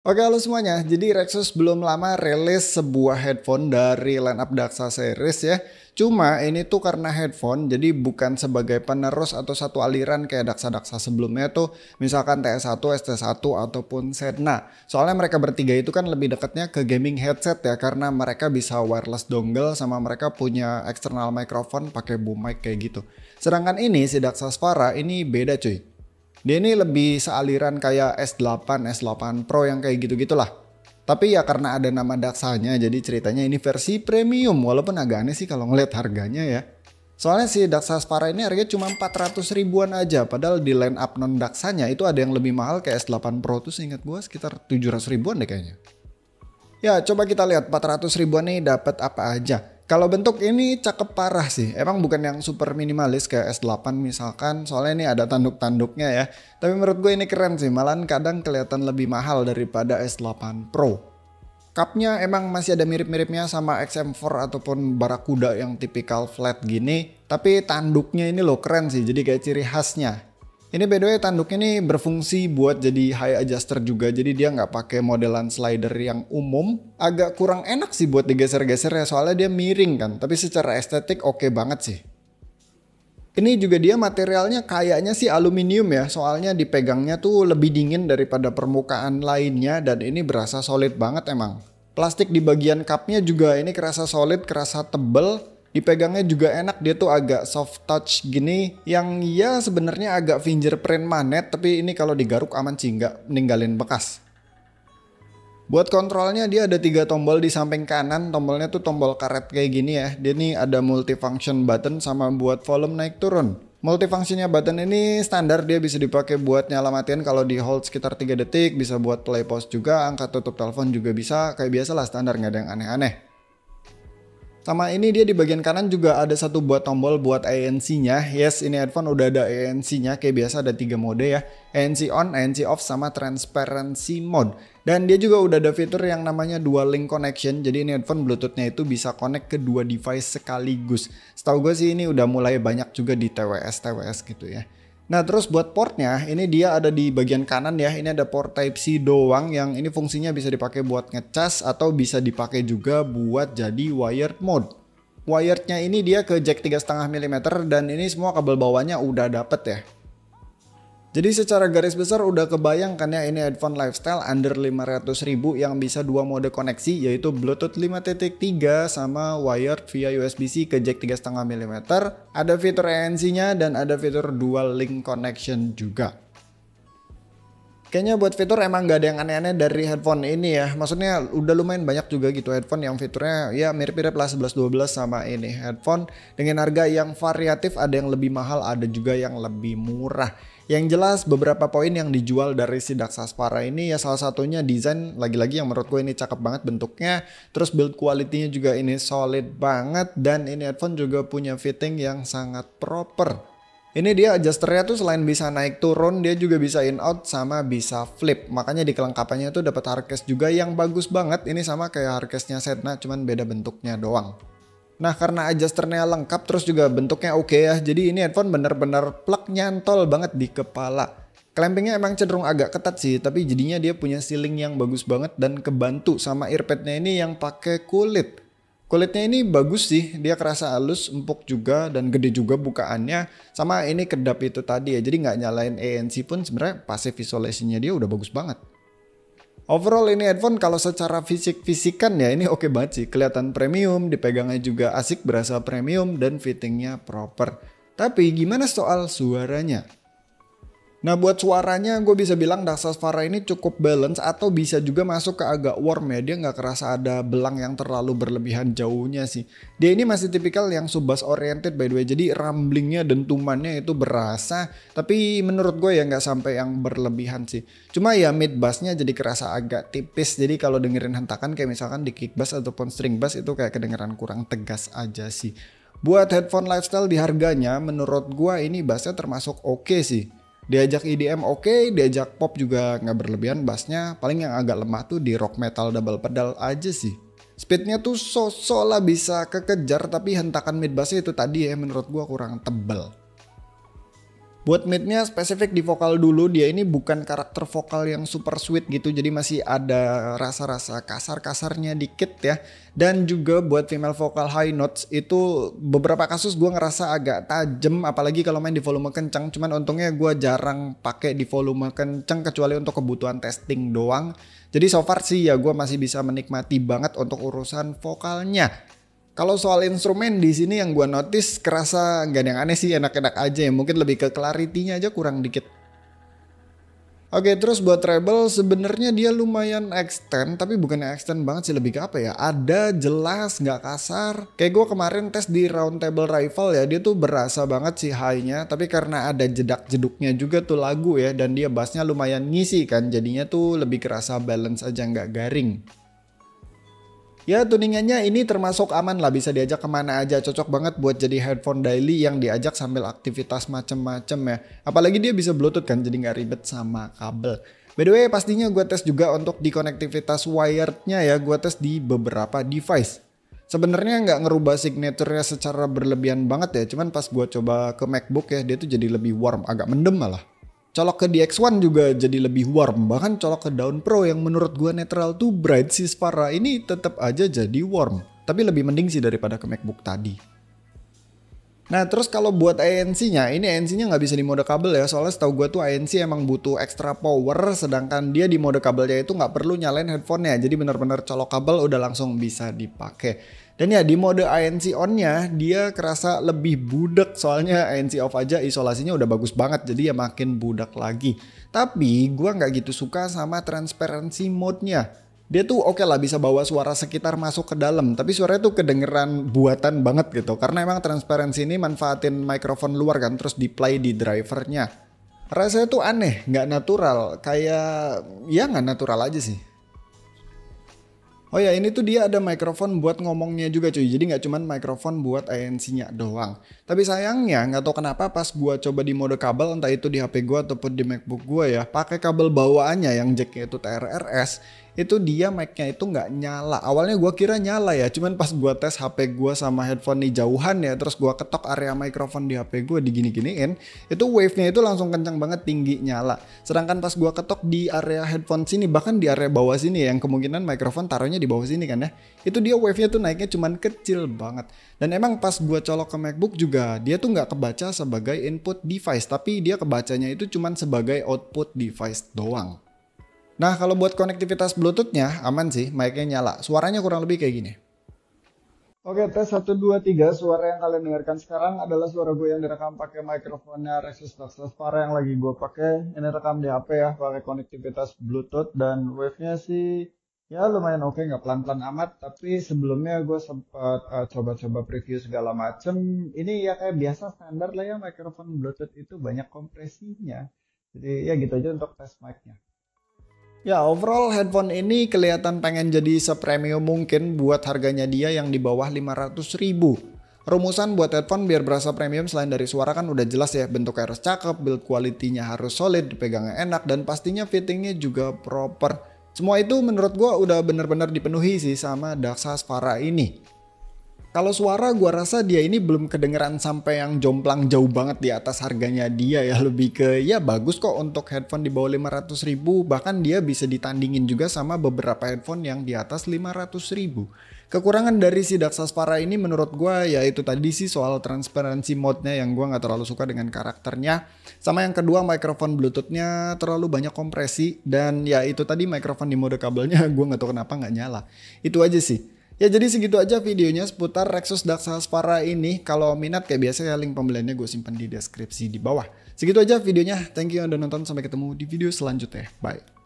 Oke, halo semuanya. Jadi Rexus belum lama rilis sebuah headphone dari lineup Daxa series ya. Cuma ini tuh karena headphone, jadi bukan sebagai penerus atau satu aliran kayak Daxa-Daxa sebelumnya tuh, misalkan TS1, ST1 ataupun Sedna. Soalnya mereka bertiga itu kan lebih dekatnya ke gaming headset ya, karena mereka bisa wireless dongle sama mereka punya external microphone pakai boom mic kayak gitu. Sedangkan ini si Daxa Spara ini beda cuy. Dia ini lebih sealiran kayak S8, S8 Pro yang kayak gitu-gitulah. Tapi ya karena ada nama Daxanya, jadi ceritanya ini versi premium. Walaupun agak aneh sih kalau ngeliat harganya ya. Soalnya si Daxa Spara ini harganya cuma 400 ribuan aja. Padahal di line up non Daxanya itu ada yang lebih mahal kayak S8 Pro tuh seingat gue sekitar 700 ribuan deh kayaknya. Ya coba kita lihat 400 ribuan nih dapat apa aja. Kalau bentuk ini cakep parah sih. Emang bukan yang super minimalis kayak S8 misalkan. Soalnya ini ada tanduk-tanduknya ya. Tapi menurut gue ini keren sih. Malahan kadang kelihatan lebih mahal daripada S8 Pro. Cupnya emang masih ada mirip-miripnya sama XM4 ataupun Barracuda yang tipikal flat gini. Tapi tanduknya ini loh keren sih. Jadi kayak ciri khasnya. Ini by the way tanduknya ini berfungsi buat jadi high adjuster juga. Jadi dia nggak pakai modelan slider yang umum. Agak kurang enak sih buat digeser-geser ya soalnya dia miring kan. Tapi secara estetik oke banget sih. Ini juga dia materialnya kayaknya sih aluminium ya. Soalnya dipegangnya tuh lebih dingin daripada permukaan lainnya. Dan ini berasa solid banget emang. Plastik di bagian cupnya juga ini kerasa solid, kerasa tebel. Dipegangnya juga enak, dia tuh agak soft touch gini yang ya sebenarnya agak fingerprint magnet, tapi ini kalau digaruk aman sih nggak ninggalin bekas. Buat kontrolnya dia ada 3 tombol di samping kanan, tombolnya tuh tombol karet kayak gini ya. Dia nih ada multifunction button sama buat volume naik turun. Multifunctionnya button ini standar, dia bisa dipakai buat nyala matiin kalau di hold sekitar 3 detik, bisa buat play pause juga, angkat tutup telepon juga bisa, kayak biasalah standar nggak ada yang aneh-aneh. Sama ini dia di bagian kanan juga ada satu buat tombol buat ANC-nya. Yes, ini headphone udah ada ANC-nya. Kayak biasa ada 3 mode ya. ANC on, ANC off, sama transparency mode. Dan dia juga udah ada fitur yang namanya dual link connection. Jadi ini headphone Bluetooth-nya itu bisa connect ke 2 device sekaligus. Setahu gue sih ini udah mulai banyak juga di TWS gitu ya. Nah terus buat portnya ini dia ada di bagian kanan ya. Ini ada port Type-C doang yang ini fungsinya bisa dipakai buat ngecas atau bisa dipakai juga buat jadi wired mode. Wirednya ini dia ke jack 3,5 mm dan ini semua kabel bawahnya udah dapet ya. Jadi secara garis besar udah kebayang kan ya ini headphone lifestyle under 500 ribu yang bisa 2 mode koneksi yaitu Bluetooth 5.3 sama wired via USB-C ke jack 3,5 mm. Ada fitur ANC-nya dan ada fitur dual link connection juga. Kayaknya buat fitur emang gak ada yang aneh-aneh dari headphone ini ya. Maksudnya udah lumayan banyak juga gitu headphone yang fiturnya ya mirip-mirip lah 11-12 sama ini headphone. Dengan harga yang variatif, ada yang lebih mahal, ada juga yang lebih murah. Yang jelas beberapa poin yang dijual dari si Daxa Spara ini ya salah satunya desain, lagi-lagi yang menurut gue ini cakep banget bentuknya. Terus build quality-nya juga ini solid banget dan ini headphone juga punya fitting yang sangat proper. Ini dia adjusternya tuh selain bisa naik turun dia juga bisa in out sama bisa flip. Makanya di kelengkapannya tuh dapat hardcase juga yang bagus banget. Ini sama kayak hardcase-nya Sedna cuman beda bentuknya doang. Nah karena adjusternya lengkap terus juga bentuknya oke ya. Jadi ini headphone bener-bener plug nyantol banget di kepala. Clampingnya emang cenderung agak ketat sih. Tapi jadinya dia punya sealing yang bagus banget dan kebantu sama earpadnya ini yang pakai kulit. Kulitnya ini bagus sih, dia kerasa halus, empuk juga dan gede juga bukaannya. Sama ini kedap itu tadi ya, jadi nggak nyalain ANC pun sebenarnya passive visualization-nya dia udah bagus banget. Overall ini headphone kalau secara fisik-fisikan ya ini oke banget sih. Kelihatan premium, dipegangnya juga asik, berasa premium dan fittingnya proper. Tapi gimana soal suaranya? Nah buat suaranya gue bisa bilang Daxa Spara ini cukup balance atau bisa juga masuk ke agak warm ya. Dia nggak kerasa ada belang yang terlalu berlebihan jauhnya sih. Dia ini masih tipikal yang sub-bass oriented by the way. Jadi rumblingnya, dentumannya itu berasa. Tapi menurut gue ya nggak sampai yang berlebihan sih. Cuma ya mid bassnya jadi kerasa agak tipis. Jadi kalau dengerin hentakan kayak misalkan di kick bass ataupun string bass itu kayak kedengeran kurang tegas aja sih. Buat headphone lifestyle di harganya menurut gue ini bassnya termasuk oke sih. Diajak EDM oke, diajak pop juga nggak berlebihan bassnya. Paling yang agak lemah tuh di rock metal double pedal aja sih. Speednya tuh so-so lah bisa kekejar tapi hentakan mid bassnya itu tadi ya menurut gua kurang tebel. Buat midnya spesifik di vokal dulu, dia ini bukan karakter vokal yang super sweet gitu, jadi masih ada rasa-rasa kasar-kasarnya dikit ya. Dan juga buat female vokal high notes itu beberapa kasus gue ngerasa agak tajam, apalagi kalau main di volume kencang. Cuman untungnya gue jarang pakai di volume kencang kecuali untuk kebutuhan testing doang. Jadi so far sih ya gue masih bisa menikmati banget untuk urusan vokalnya. Kalau soal instrumen di sini yang gue notice kerasa nggak ada yang aneh sih, enak-enak aja ya. Mungkin lebih ke clarity-nya aja kurang dikit. Oke, terus buat treble sebenarnya dia lumayan extend, tapi bukan yang extend banget sih, lebih ke apa ya? Ada jelas nggak kasar. Kayak gue kemarin tes di round table rifle ya, dia tuh berasa banget sih high-nya, tapi karena ada jedak-jeduknya juga tuh lagu ya, dan dia bassnya lumayan ngisi kan, jadinya tuh lebih kerasa balance aja nggak garing. Ya tuningannya ini termasuk aman lah, bisa diajak kemana aja, cocok banget buat jadi headphone daily yang diajak sambil aktivitas macem-macem ya. Apalagi dia bisa bluetooth kan, jadi nggak ribet sama kabel. By the way pastinya gue tes juga untuk di konektivitas wirednya ya, gue tes di beberapa device. Sebenarnya nggak ngerubah signaturenya secara berlebihan banget ya, cuman pas gue coba ke MacBook ya, dia tuh jadi lebih warm, agak mendem malah. Colok ke DX1 juga jadi lebih warm, bahkan colok ke Dawn Pro yang menurut gua netral tuh bright si Spara ini tetap aja jadi warm. Tapi lebih mending sih daripada ke MacBook tadi. Nah terus kalau buat ANC-nya, ini ANC-nya nggak bisa di mode kabel ya, soalnya setahu gua tuh ANC emang butuh extra power, sedangkan dia di mode kabelnya itu nggak perlu nyalain headphone-nya, jadi benar-benar colok kabel udah langsung bisa dipakai. Dan ya di mode ANC on-nya dia kerasa lebih budak, soalnya ANC off aja isolasinya udah bagus banget, jadi ya makin budak lagi. Tapi gua nggak gitu suka sama transparency mode-nya. Dia tuh oke lah bisa bawa suara sekitar masuk ke dalam, tapi suaranya tuh kedengeran buatan banget gitu. Karena emang transparency ini manfaatin mikrofon luar kan, terus di-play di drivernya. Rasanya tuh aneh, nggak natural, kayak ya nggak natural aja sih. Oh ya ini tuh dia ada mikrofon buat ngomongnya juga cuy, jadi nggak cuman mikrofon buat ANC-nya doang. Tapi sayangnya nggak tahu kenapa pas gua coba di mode kabel, entah itu di HP gua ataupun di MacBook gua ya, pakai kabel bawaannya yang jacknya itu TRRS, itu dia mic-nya itu nggak nyala. Awalnya gua kira nyala ya, cuman pas gua tes HP gua sama headphone di jauhan ya, terus gua ketok area mikrofon di HP gua digini-giniin, itu wave-nya itu langsung kencang banget tinggi nyala. Sedangkan pas gua ketok di area headphone sini, bahkan di area bawah sini ya, yang kemungkinan mikrofon taruhnya di bawah sini kan ya, itu dia wave-nya tuh naiknya cuman kecil banget. Dan emang pas gua colok ke MacBook juga, dia tuh nggak kebaca sebagai input device, tapi dia kebacanya itu cuman sebagai output device doang. Nah kalau buat konektivitas Bluetooth-nya aman sih, mic-nya nyala. Suaranya kurang lebih kayak gini. Oke, tes 1, 2, 3. Suara yang kalian dengarkan sekarang adalah suara gue yang direkam pakai mikrofonnya Rexus Spara yang lagi gue pakai. Ini rekam di HP ya, pakai konektivitas Bluetooth, dan wave-nya sih ya lumayan oke, nggak pelan-pelan amat. Tapi sebelumnya gue sempat coba-coba preview segala macem. Ini ya kayak biasa standar lah ya, mikrofon Bluetooth itu banyak kompresinya. Jadi ya gitu aja untuk tes mic-nya. Ya overall headphone ini kelihatan pengen jadi sepremium mungkin buat harganya dia yang di bawah 500.000. Rumusan buat headphone biar berasa premium selain dari suara kan udah jelas ya, bentuknya harus cakep, build quality-nya harus solid, dipegangnya enak, dan pastinya fittingnya juga proper. Semua itu menurut gua udah bener-bener dipenuhi sih sama Daxa Spara ini. Kalau suara gua rasa dia ini belum kedengeran sampai yang jomplang jauh banget di atas harganya dia ya, lebih ke ya bagus kok untuk headphone di bawah 500.000, bahkan dia bisa ditandingin juga sama beberapa headphone yang di atas 500.000. Kekurangan dari si Daxa Spara ini menurut gua ya itu tadi sih soal transparency mode-nya yang gua nggak terlalu suka dengan karakternya. Sama yang kedua mikrofon Bluetooth-nya terlalu banyak kompresi, dan ya itu tadi mikrofon di mode kabelnya gua nggak tahu kenapa nggak nyala. Itu aja sih. Ya jadi segitu aja videonya seputar Rexus Daxa Spara ini. Kalau minat kayak biasa ya link pembeliannya gue simpan di deskripsi di bawah. Segitu aja videonya. Thank you yang udah nonton. Sampai ketemu di video selanjutnya. Bye.